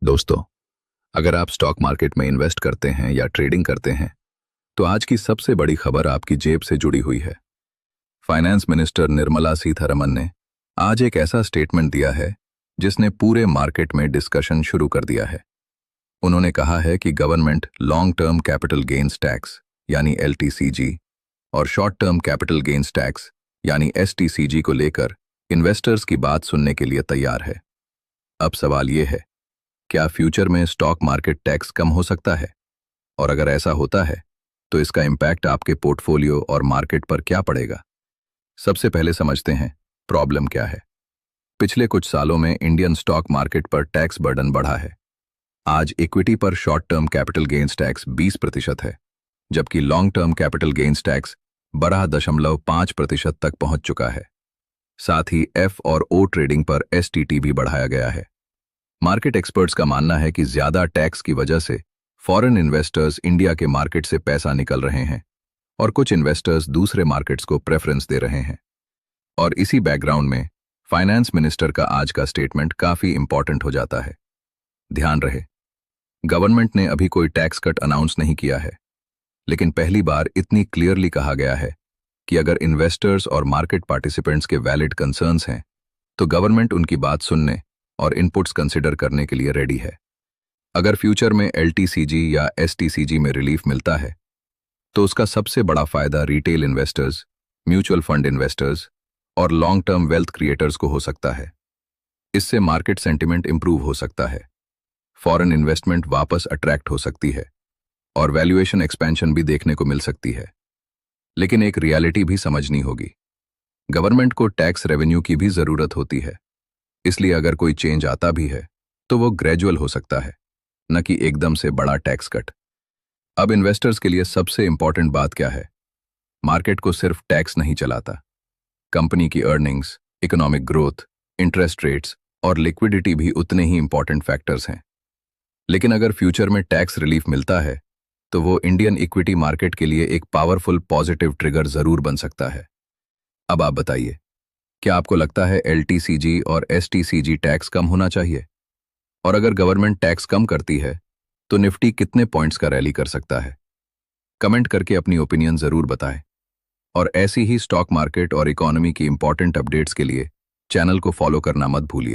दोस्तों, अगर आप स्टॉक मार्केट में इन्वेस्ट करते हैं या ट्रेडिंग करते हैं तो आज की सबसे बड़ी खबर आपकी जेब से जुड़ी हुई है। फाइनेंस मिनिस्टर निर्मला सीतारमन ने आज एक ऐसा स्टेटमेंट दिया है जिसने पूरे मार्केट में डिस्कशन शुरू कर दिया है। उन्होंने कहा है कि government long term capital gains tax यानी एलटीसीजी और short term capital gains tax यानी एसटीसीजी को लेकर इन्वेस्टर्स की बात सुनने के लिए तैयार है। अब सवाल ये है, क्या फ्यूचर में स्टॉक मार्केट टैक्स कम हो सकता है? और अगर ऐसा होता है तो इसका इम्पैक्ट आपके पोर्टफोलियो और मार्केट पर क्या पड़ेगा? सबसे पहले समझते हैं प्रॉब्लम क्या है। पिछले कुछ सालों में इंडियन स्टॉक मार्केट पर टैक्स बर्डन बढ़ा है। आज इक्विटी पर short term capital gains tax 20% है, जबकि long term capital gains tax 12.5% तक पहुंच चुका है। साथ ही एफ और ओ ट्रेडिंग पर एसटीटी भी बढ़ाया गया है। मार्केट एक्सपर्ट्स का मानना है कि ज्यादा टैक्स की वजह से फॉरेन इन्वेस्टर्स इंडिया के मार्केट से पैसा निकल रहे हैं और कुछ इन्वेस्टर्स दूसरे मार्केट्स को प्रेफरेंस दे रहे हैं। और इसी बैकग्राउंड में फाइनेंस मिनिस्टर का आज का स्टेटमेंट काफी इंपॉर्टेंट हो जाता है। ध्यान रहे, गवर्नमेंट ने अभी कोई टैक्स कट अनाउंस नहीं किया है, लेकिन पहली बार इतनी क्लियरली कहा गया है कि अगर इन्वेस्टर्स और मार्केट पार्टिसिपेंट्स के वैलिड कंसर्न्स हैं तो गवर्नमेंट उनकी बात सुनने और इनपुट्स कंसिडर करने के लिए रेडी है। अगर फ्यूचर में एलटीसीजी या एसटीसीजी में रिलीफ मिलता है तो उसका सबसे बड़ा फायदा retail investors, mutual fund investors और लॉन्ग टर्म वेल्थ क्रिएटर्स को हो सकता है। इससे मार्केट सेंटिमेंट इंप्रूव हो सकता है, फॉरेन इन्वेस्टमेंट वापस अट्रैक्ट हो सकती है और वैल्यूएशन एक्सपेंशन भी देखने को मिल सकती है। लेकिन एक रियलिटी भी समझनी होगी, गवर्नमेंट को टैक्स रेवेन्यू की भी जरूरत होती है। इसलिए अगर कोई चेंज आता भी है तो वो ग्रेजुअल हो सकता है, न कि एकदम से बड़ा टैक्स कट। अब इन्वेस्टर्स के लिए सबसे इंपॉर्टेंट बात क्या है? मार्केट को सिर्फ टैक्स नहीं चलाता, कंपनी की earnings, economic growth, interest rates और लिक्विडिटी भी उतने ही इंपॉर्टेंट फैक्टर्स हैं। लेकिन अगर फ्यूचर में टैक्स रिलीफ मिलता है तो वो इंडियन इक्विटी मार्केट के लिए एक पावरफुल पॉजिटिव ट्रिगर जरूर बन सकता है। अब आप बताइए, क्या आपको लगता है एलटीसीजी और एसटीसीजी टैक्स कम होना चाहिए? और अगर गवर्नमेंट टैक्स कम करती है तो निफ्टी कितने पॉइंट्स का रैली कर सकता है? कमेंट करके अपनी ओपिनियन जरूर बताएं। और ऐसी ही स्टॉक मार्केट और इकोनॉमी की इंपॉर्टेंट अपडेट्स के लिए चैनल को फॉलो करना मत भूलिए।